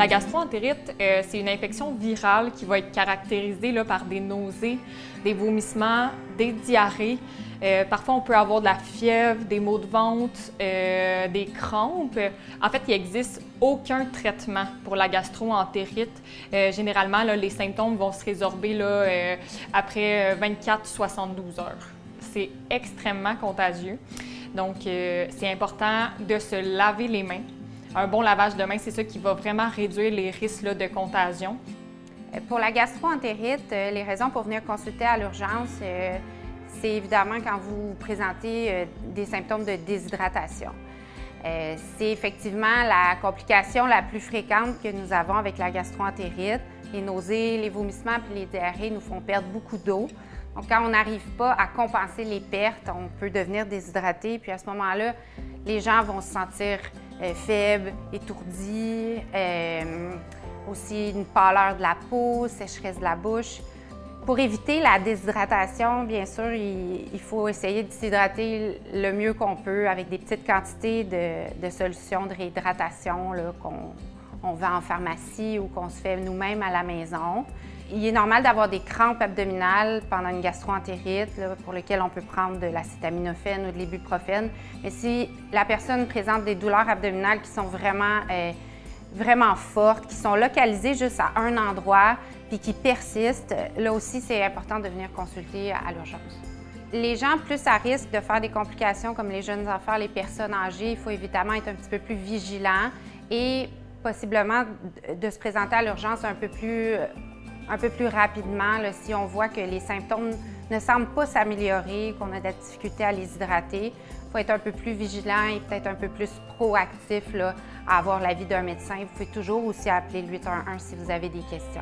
La gastro-entérite, c'est une infection virale qui va être caractérisée là, par des nausées, des vomissements, des diarrhées. Parfois, on peut avoir de la fièvre, des maux de ventre, des crampes. En fait, il n'existe aucun traitement pour la gastro-entérite. Généralement, là, les symptômes vont se résorber là, après 24-72 heures. C'est extrêmement contagieux. Donc, c'est important de se laver les mains. Un bon lavage de mains, c'est ça qui va vraiment réduire les risques là, de contagion. Pour la gastro-entérite, les raisons pour venir consulter à l'urgence, c'est évidemment quand vous présentez des symptômes de déshydratation. C'est effectivement la complication la plus fréquente que nous avons avec la gastro-entérite. Les nausées, les vomissements et les diarrhées nous font perdre beaucoup d'eau. Donc, quand on n'arrive pas à compenser les pertes, on peut devenir déshydraté. Puis à ce moment-là, les gens vont se sentir faibles, étourdis, aussi une pâleur de la peau, sécheresse de la bouche. Pour éviter la déshydratation, bien sûr, il faut essayer de s'hydrater le mieux qu'on peut avec des petites quantités de solutions de réhydratation qu'on vend en pharmacie ou qu'on se fait nous-mêmes à la maison. Il est normal d'avoir des crampes abdominales pendant une gastro-entérite pour lesquelles on peut prendre de l'acétaminophène ou de l'ibuprofène. Mais si la personne présente des douleurs abdominales qui sont vraiment fortes, qui sont localisées juste à un endroit puis qui persistent, là aussi, c'est important de venir consulter à l'urgence. Les gens plus à risque de faire des complications comme les jeunes enfants, les personnes âgées, il faut évidemment être un petit peu plus vigilant et possiblement de se présenter à l'urgence un peu plus rapidement là, si on voit que les symptômes ne semblent pas s'améliorer, qu'on a de la difficulté à les hydrater. Il faut être un peu plus vigilant et peut-être un peu plus proactif là, à avoir l'avis d'un médecin. Vous pouvez toujours aussi appeler le 811 si vous avez des questions.